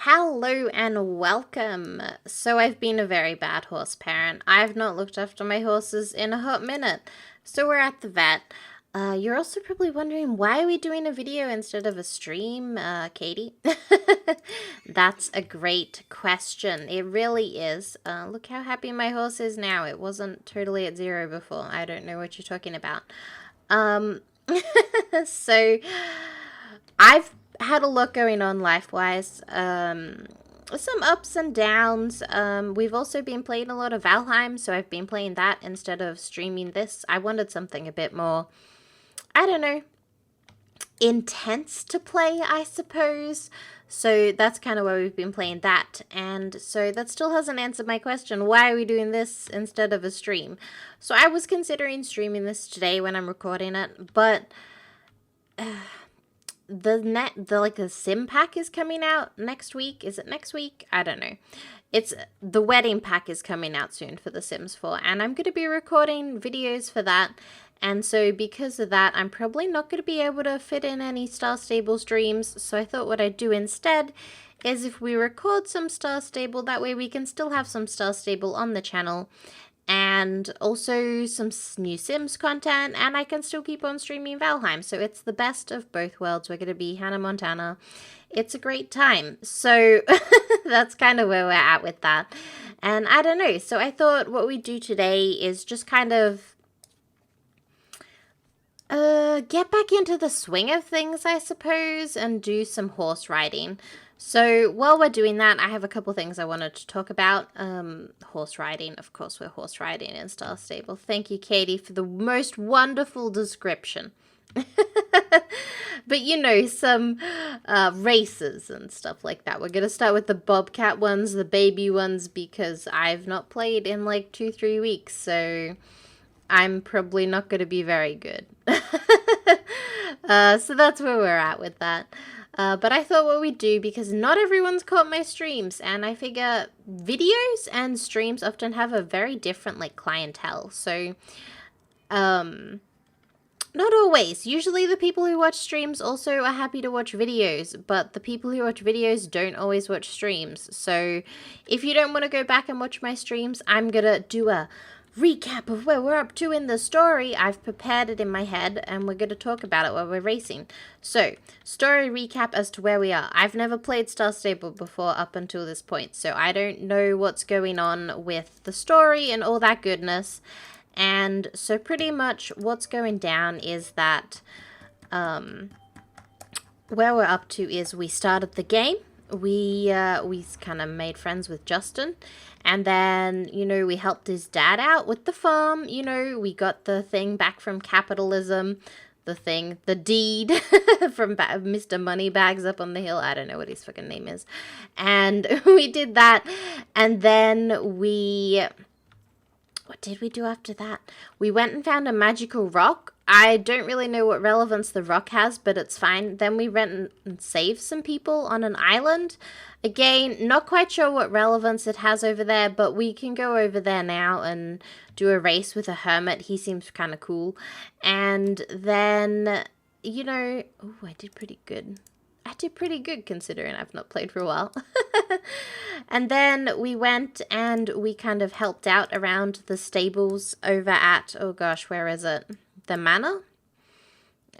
Hello and welcome. So I've been a very bad horse parent. I've not looked after my horses in a hot minute. So we're at the vet. You're also probably wondering, why are we doing a video instead of a stream, Katie? That's a great question. It really is. Look how happy my horse is now. It wasn't totally at zero before. I don't know what you're talking about. Um, so I've had a lot going on life-wise. Some ups and downs. We've also been playing a lot of Valheim, so I've been playing that instead of streaming this. I wanted something a bit more, I don't know, intense to play, I suppose. So that's kind of why we've been playing that. And so that still hasn't answered my question. Why are we doing this instead of a stream? So I was considering streaming this today when I'm recording it, but the sim pack is coming out next week. Is it next week? I don't know. It's the wedding pack is coming out soon for The Sims 4, and I'm going to be recording videos for that. And so because of that, I'm probably not going to be able to fit in any Starstable streams. So I thought what I'd do instead is if we record some Starstable, that way we can still have some Starstable on the channel. And also some new Sims content, and I can still keep on streaming Valheim. So it's the best of both worlds. We're going to be Hannah Montana. It's a great time. So that's kind of where we're at with that. And I don't know. So I thought what we do today is just kind of get back into the swing of things, I suppose, and do some horse riding. So while we're doing that, I have a couple things I wanted to talk about. Horse riding, of course, we're horse riding in Starstable. Thank you, Katie, for the most wonderful description. But you know, some races and stuff like that. We're going to start with the bobcat ones, the baby ones, because I've not played in like 2-3 weeks, so I'm probably not going to be very good. So that's where we're at with that. But I thought what we'd do, because not everyone's caught my streams, and I figure videos and streams often have a very different, like, clientele. So, not always. Usually the people who watch streams also are happy to watch videos, but the people who watch videos don't always watch streams. So, if you don't want to go back and watch my streams, I'm gonna do a recap of where we're up to in the story. I've prepared it in my head, and we're going to talk about it while we're racing. So, story recap as to where we are. I've never played Starstable before up until this point, so I don't know what's going on with the story and all that goodness. And so pretty much what's going down is that where we're up to is we started the game. We kind of made friends with Justin, and then, you know, we helped his dad out with the farm. You know, we got the thing back from capitalism, the deed from Mr. Moneybags up on the hill. I don't know what his fucking name is. And we did that, and then what did we do after that? We went and found a magical rock. I don't really know what relevance the rock has, but it's fine. Then we went and saved some people on an island. Again, not quite sure what relevance it has over there, but we can go over there now and do a race with a hermit. He seems kind of cool. And then, you know, oh, I did pretty good. I did pretty good considering I've not played for a while. And then we went and we kind of helped out around the stables over at, oh gosh, where is it? The manor?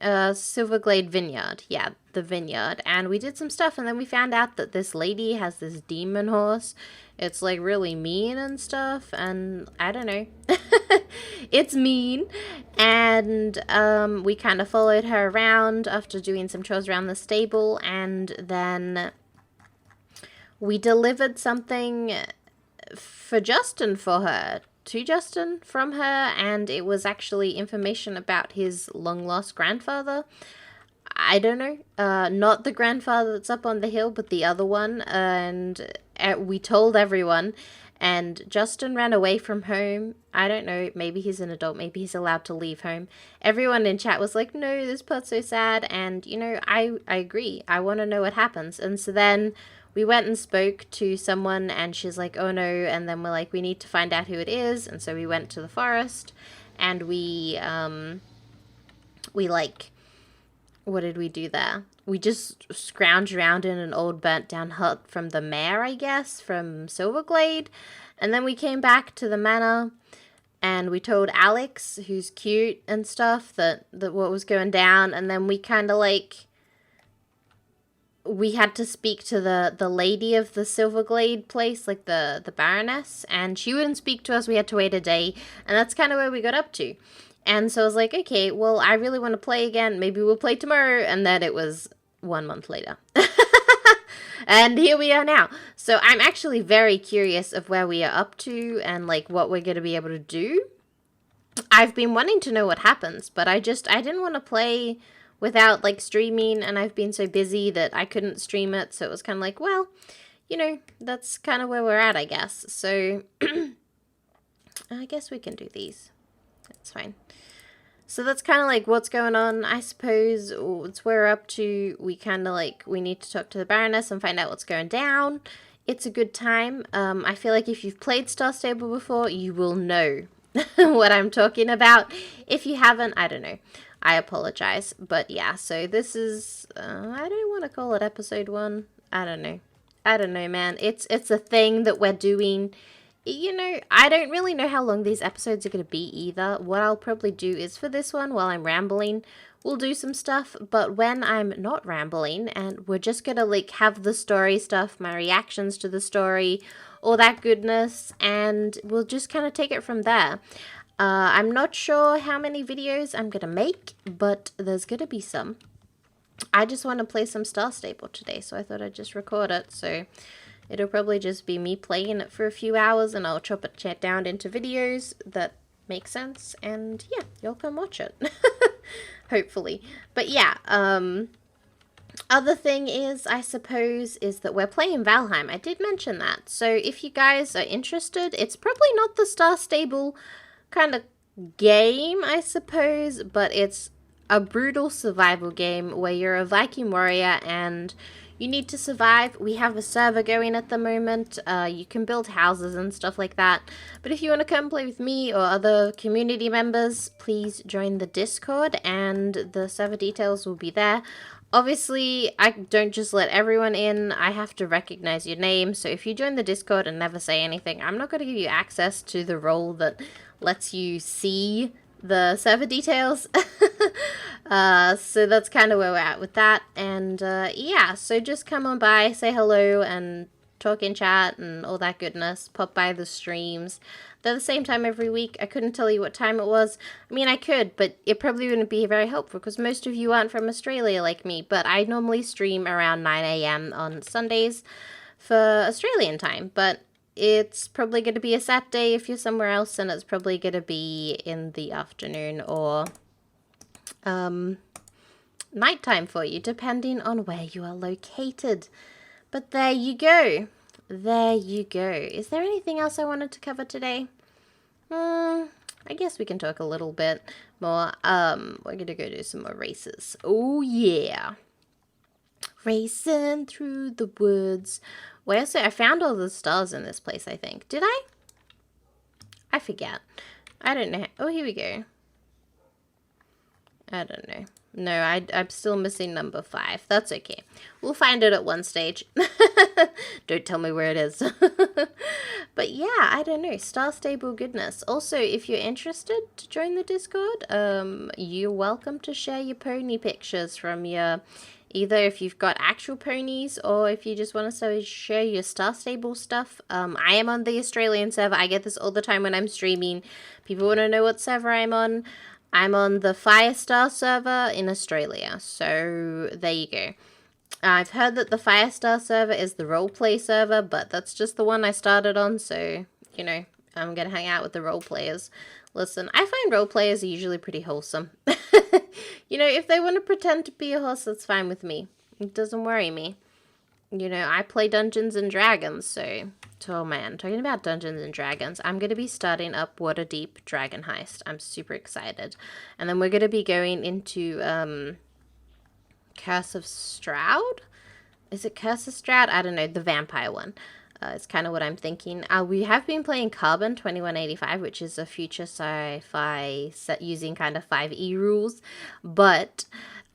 Silverglade Vineyard. Yeah, the vineyard. And we did some stuff, and then we found out that this lady has this demon horse. It's like really mean and stuff, and I don't know. It's mean. And we kind of followed her around after doing some chores around the stable, and then we delivered something for Justin to Justin from her, and it was actually information about his long-lost grandfather. I don't know, not the grandfather that's up on the hill, but the other one, and we told everyone, and Justin ran away from home. I don't know, maybe he's an adult, maybe he's allowed to leave home. Everyone in chat was like, no, this part's so sad, and, you know, I agree. I want to know what happens. And so then we went and spoke to someone, and she's like, oh no, and then we're like, we need to find out who it is, and so we went to the forest, and we like what did we do there? We just scrounged around in an old burnt down hut from the mayor, I guess, from Silverglade. And then we came back to the manor and we told Alex, who's cute and stuff, that what was going down. And then we kind of like, we had to speak to the lady of the Silverglade place, like the Baroness, and she wouldn't speak to us. We had to wait a day, and that's kind of where we got up to. And so I was like, okay, well, I really want to play again. Maybe we'll play tomorrow. And then it was 1 month later. And here we are now. So I'm actually very curious of where we are up to and like what we're going to be able to do. I've been wanting to know what happens, but I didn't want to play without like streaming, and I've been so busy that I couldn't stream it. So it was kind of like, well, you know, that's kind of where we're at, I guess. So I guess we can do these. That's fine. So that's kind of like what's going on, I suppose. It's where we're up to. We kind of like, we need to talk to the Baroness and find out what's going down. It's a good time. I feel like if you've played Starstable before, you will know what I'm talking about. If you haven't, I don't know. I apologize. But yeah, so this is, I don't want to call it episode 1. I don't know. I don't know, man. It's a thing that we're doing. You know, I don't really know how long these episodes are going to be either. What I'll probably do is for this one, while I'm rambling, we'll do some stuff. But when I'm not rambling and we're just going to like have the story stuff, my reactions to the story, all that goodness, and we'll just kind of take it from there. I'm not sure how many videos I'm going to make, but there's going to be some. I just want to play some Starstable today, so I thought I'd just record it. So it'll probably just be me playing it for a few hours, and I'll chop it down into videos that make sense. And yeah, y'all come watch it. Hopefully. But yeah, other thing is, I suppose, is that we're playing Valheim. I did mention that. So if you guys are interested, it's probably not the Starstable kind of game, I suppose, but it's a brutal survival game where you're a Viking warrior and you need to survive. We have a server going at the moment. You can build houses and stuff like that. But if you want to come play with me or other community members, please join the Discord and the server details will be there. Obviously, I don't just let everyone in. I have to recognize your name. So if you join the Discord and never say anything, I'm not going to give you access to the role that lets you see the server details. So that's kind of where we're at with that. And yeah, so just come on by, say hello, and talk in chat and all that goodness. Pop by the streams. They're the same time every week. I couldn't tell you what time it was. I mean, I could, but it probably wouldn't be very helpful because most of you aren't from Australia like me. But I normally stream around 9 a.m. on Sundays for Australian time. But it's probably going to be a Saturday if you're somewhere else, and it's probably going to be in the afternoon or nighttime for you, depending on where you are located. But there you go. There you go. Is there anything else I wanted to cover today? I guess we can talk a little bit more. We're going to go do some more races. Oh, yeah. Racing through the woods. Where so I found all the stars in this place, I think. Did I? I forget. I don't know. Oh, here we go. I don't know. No, I'm still missing number 5. That's okay. We'll find it at one stage. Don't tell me where it is. But yeah, I don't know. Starstable goodness. Also, if you're interested to join the Discord, you're welcome to share your pony pictures from your... Either if you've got actual ponies or if you just want to share your Starstable stuff. I am on the Australian server. I get this all the time when I'm streaming. People want to know what server I'm on. I'm on the Firestar server in Australia. So there you go. I've heard that the Firestar server is the roleplay server, but that's just the one I started on. So, you know, I'm going to hang out with the role players. Listen, I find role players are usually pretty wholesome. You know, if they want to pretend to be a horse, that's fine with me. It doesn't worry me. You know, I play Dungeons and Dragons, so... Oh man, talking about Dungeons and Dragons, I'm going to be starting up Waterdeep Dragon Heist. I'm super excited. And then we're going to be going into, Curse of Strahd? Is it Curse of Strahd? I don't know, the vampire one. It's kind of what I'm thinking. We have been playing Carbon 2185, which is a future sci-fi set using kind of 5e rules. But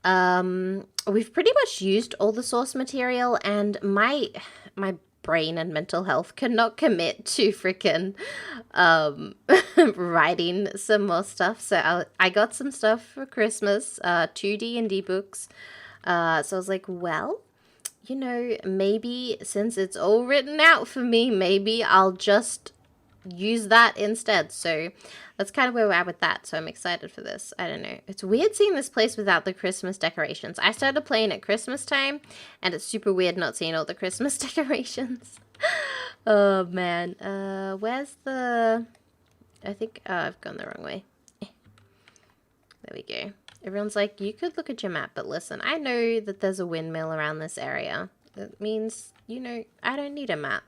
We've pretty much used all the source material, and my brain and mental health cannot commit to freaking writing some more stuff. So I got some stuff for Christmas, 2D&D books. So I was like, well, you know, maybe since it's all written out for me, maybe I'll just use that instead. So that's kind of where we're at with that. So I'm excited for this. I don't know. It's weird seeing this place without the Christmas decorations. I started playing at Christmas time, and it's super weird not seeing all the Christmas decorations. Oh, man. Where's the... I think I've gone the wrong way. There we go. Everyone's like, you could look at your map, but listen, I know that there's a windmill around this area. That means, you know, I don't need a map.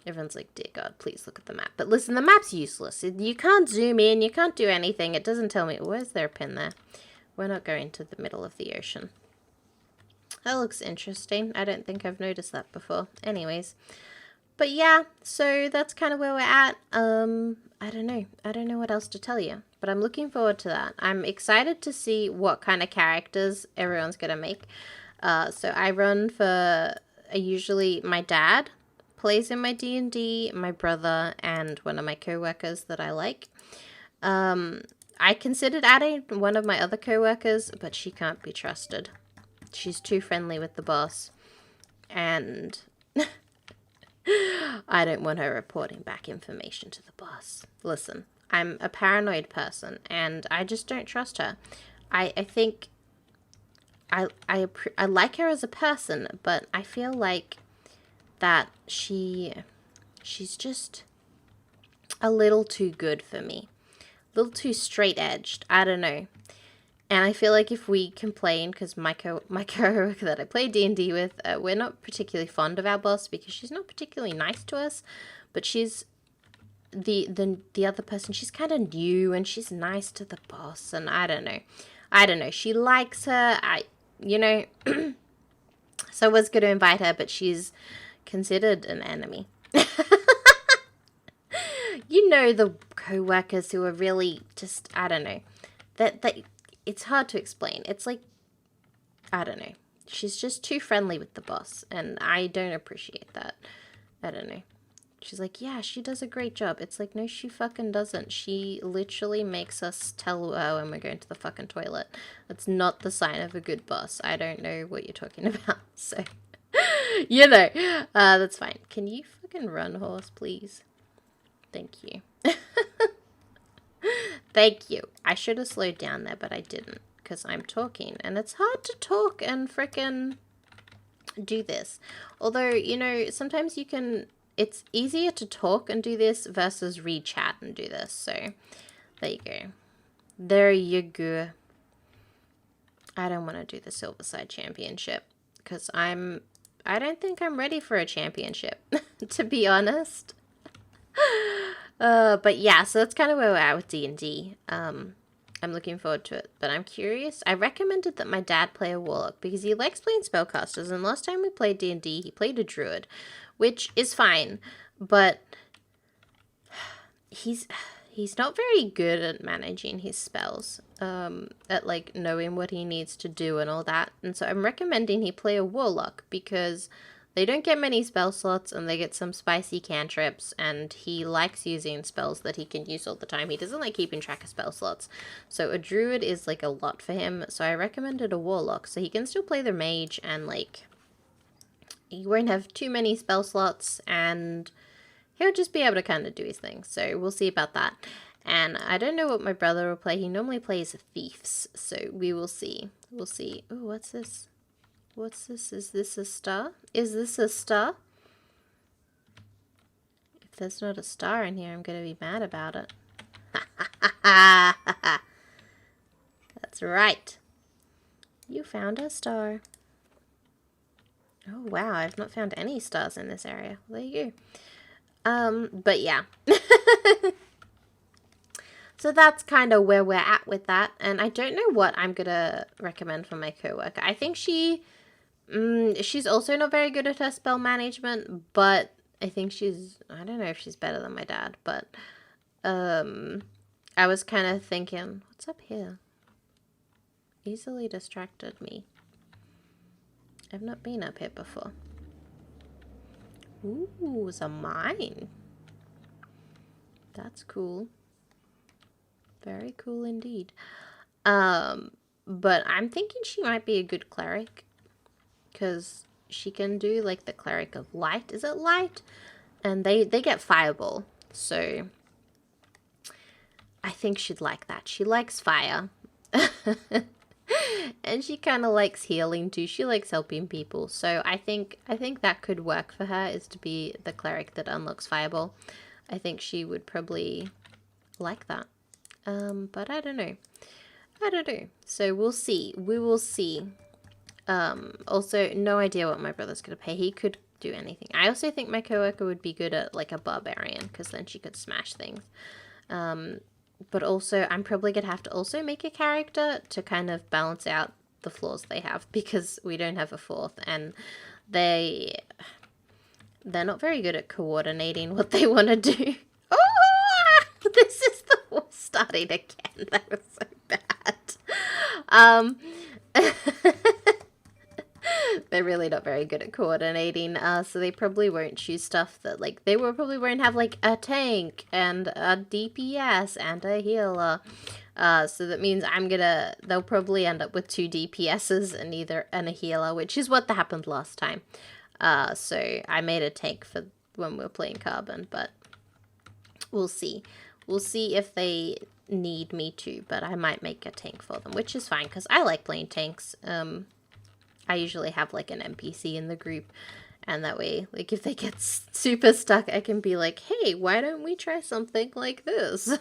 Everyone's like, dear God, please look at the map. But listen, the map's useless. You can't zoom in. You can't do anything. It doesn't tell me. Where's there a pin there? We're not going to the middle of the ocean. That looks interesting. I don't think I've noticed that before. Anyways. But yeah, so that's kind of where we're at. I don't know. I don't know what else to tell you. But I'm looking forward to that. I'm excited to see what kind of characters everyone's going to make. So I run for... usually my dad plays in my D&D, my brother, and one of my co-workers that I like. I considered adding one of my other co-workers, but she can't be trusted. She's too friendly with the boss. And... I don't want her reporting back information to the boss. Listen, I'm a paranoid person, and I just don't trust her. I think I like her as a person, but I feel like that she's just a little too good for me. A little too straight-edged. I don't know. And I feel like if we complain, because my coworker that I play D&D with, we're not particularly fond of our boss because she's not particularly nice to us, but she's the other person. She's kind of new and she's nice to the boss, and I don't know. She likes her. So I was going to invite her, but she's considered an enemy. You know, the co-workers who are really just, I don't know, that it's hard to explain. It's like, I don't know. She's just too friendly with the boss, and I don't appreciate that. I don't know. She's like, yeah, she does a great job. It's like, no, she fucking doesn't. She literally makes us tell her when we're going to the fucking toilet. That's not the sign of a good boss. I don't know what you're talking about, so, you know, that's fine. Can you fucking run, horse, please? Thank you. Thank you. I should have slowed down there, but I didn't, because I'm talking, and it's hard to talk and frickin' do this. Although, you know, sometimes you can, it's easier to talk and do this versus read chat and do this, so there you go. There you go. I don't want to do the Silverside Championship, because I don't think I'm ready for a championship, to be honest. But yeah, so that's kind of where we're at with D&D. I'm looking forward to it, but I'm curious. I recommended that my dad play a warlock because he likes playing spellcasters, and last time we played D&D, he played a druid, which is fine, but he's not very good at managing his spells, at like knowing what he needs to do and all that, and so I'm recommending he play a warlock because they don't get many spell slots, and they get some spicy cantrips, and he likes using spells that he can use all the time. He doesn't like keeping track of spell slots. So a druid is like a lot for him, so I recommended a warlock, so he can still play the mage, and like, he won't have too many spell slots, and he'll just be able to kind of do his thing. So we'll see about that. And I don't know what my brother will play. He normally plays thieves, so we will see. We'll see. Oh, what's this? What's this? Is this a star? Is this a star? If there's not a star in here, I'm going to be mad about it. That's right. You found a star. Oh, wow. I've not found any stars in this area. There you go. But yeah. So that's kind of where we're at with that. And I don't know what I'm going to recommend for my coworker. I think she's also not very good at her spell management, but I think I don't know if she's better than my dad, but, I was kind of thinking, what's up here? easily distracted me. I've not been up here before. Ooh, it's a mine. That's cool. Very cool indeed. But I'm thinking she might be a good cleric. Because she can do, like, the cleric of light. Is it light? And they get fireball. So I think she'd like that. She likes fire. And she kind of likes healing too. She likes helping people. So I think that could work for her, is to be the cleric that unlocks fireball. I think she would probably like that. But I don't know. So we'll see. We will see. Also, no idea what my brother's gonna pay. He could do anything. I also think my coworker would be good at, like, a barbarian, because then she could smash things. But also, I'm probably gonna have to also make a character to kind of balance out the flaws they have, because we don't have a fourth, and they're not very good at coordinating what they want to do. Oh, this is the war starting again. That was so bad. They're really not very good at coordinating, so they probably won't choose stuff that, like, they will probably won't have, like, a tank and a DPS and a healer. So that means they'll probably end up with 2 DPSs and a healer, which is what happened last time. So I made a tank for when we were playing Carbon, but we'll see. We'll see if they need me to, but I might make a tank for them, which is fine, because I like playing tanks. I usually have, like, an NPC in the group, and that way, like, if they get super stuck, I can be like, hey, why don't we try something like this?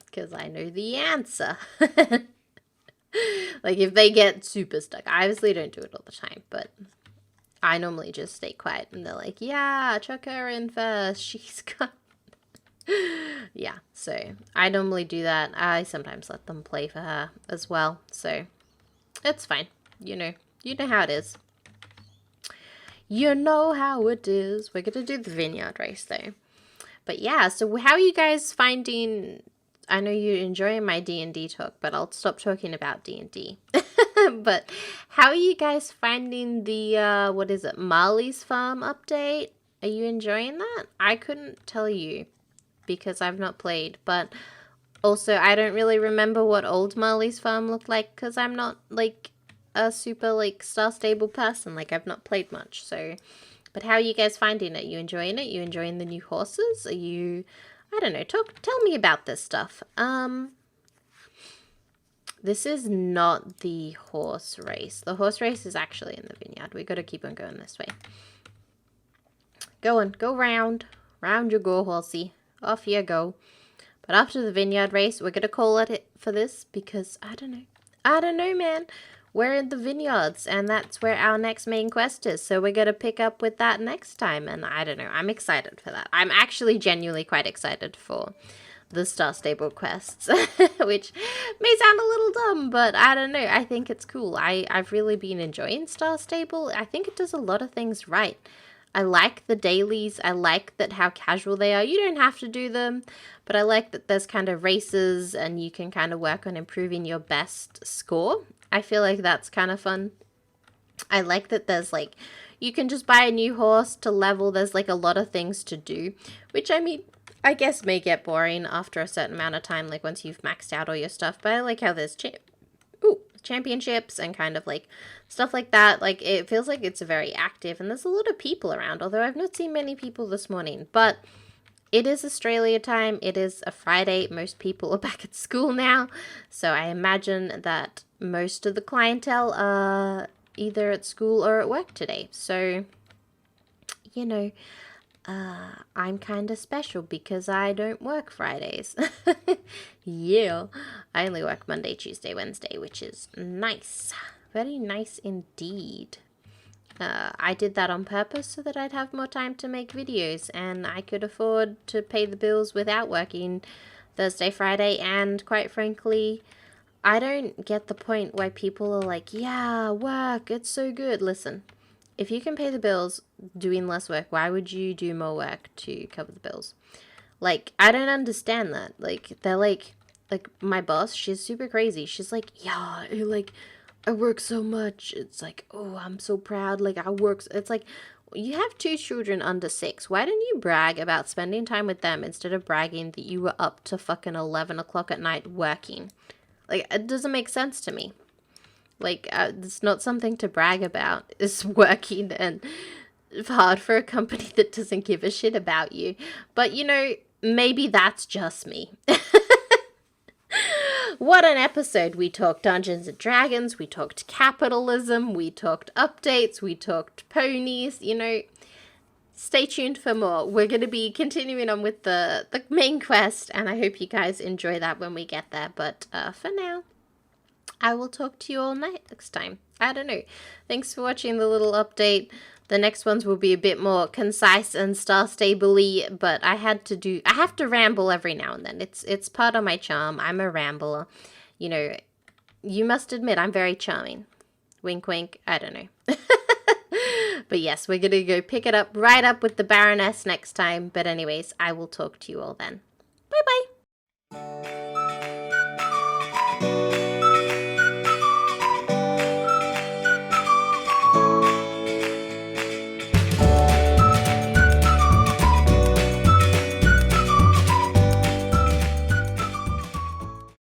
Because I know the answer. Like, if they get super stuck, I obviously don't do it all the time, but I normally just stay quiet, and they're like, yeah, chuck her in first, she's got... Yeah, so I normally do that. I sometimes let them play for her as well, so it's fine, you know how it is. You know how it is. We're gonna do the vineyard race though. But yeah, so how are you guys finding... I know you're enjoying my D&D talk, but I'll stop talking about D&D. But how are you guys finding the, what is it, Marley's Farm update? Are you enjoying that? I couldn't tell you because I've not played, but also I don't really remember what old Marley's Farm looked like because I'm not, like, a super, like, Starstable person. Like, I've not played much, so... But how are you guys finding it? You enjoying it? You enjoying the new horses? Are you... I don't know. Tell me about this stuff. This is not the horse race. The horse race is actually in the vineyard. We gotta keep on going this way. Go round. Round you go, horsey. Off you go. But after the vineyard race, we're gonna call it for this because, I don't know, man. We're in the vineyards, and that's where our next main quest is. So we're going to pick up with that next time. And I don't know, I'm excited for that. I'm actually genuinely quite excited for the Starstable quests, which may sound a little dumb, but I don't know. I think it's cool. I've really been enjoying Starstable. I think it does a lot of things right. I like the dailies. I like that how casual they are. You don't have to do them, but I like that there's kind of races and you can kind of work on improving your best score. I feel like that's kind of fun. I like that there's, like, you can just buy a new horse to level. There's, like, a lot of things to do, which, I mean, I guess may get boring after a certain amount of time, like, once you've maxed out all your stuff. But I like how there's championships and kind of, like, stuff like that. Like, it feels like it's very active, and there's a lot of people around, although I've not seen many people this morning. But it is Australia time. It is a Friday. Most people are back at school now. So I imagine that most of the clientele are either at school or at work today. So, you know, I'm kind of special because I don't work Fridays. Yeah. I only work Monday, Tuesday, Wednesday, which is nice. Very nice indeed. I did that on purpose so that I'd have more time to make videos and I could afford to pay the bills without working Thursday, Friday, and quite frankly, I don't get the point why people are like, yeah, work, it's so good. Listen, if you can pay the bills doing less work, why would you do more work to cover the bills? Like, I don't understand that. Like, they're like, like, my boss, she's super crazy. She's like, yeah, like, I work so much. It's like, oh, I'm so proud. Like, I work. It's like, you have 2 children under 6. Why don't you brag about spending time with them instead of bragging that you were up to fucking 11 o'clock at night working? Like, it doesn't make sense to me. Like, it's not something to brag about. It's working and hard for a company that doesn't give a shit about you. But, you know, maybe that's just me. What an episode. We talked Dungeons and Dragons, we talked capitalism, we talked updates, we talked ponies, you know. Stay tuned for more. We're going to be continuing on with the main quest, and I hope you guys enjoy that when we get there. But for now, I will talk to you all next time. I don't know. Thanks for watching the little update. The next ones will be a bit more concise and Starstable-y, but I have to ramble every now and then. It's part of my charm. I'm a rambler. You know, you must admit I'm very charming. Wink, wink. I don't know. But yes, we're going to go pick it up right up with the Baroness next time. But anyways, I will talk to you all then. Bye-bye.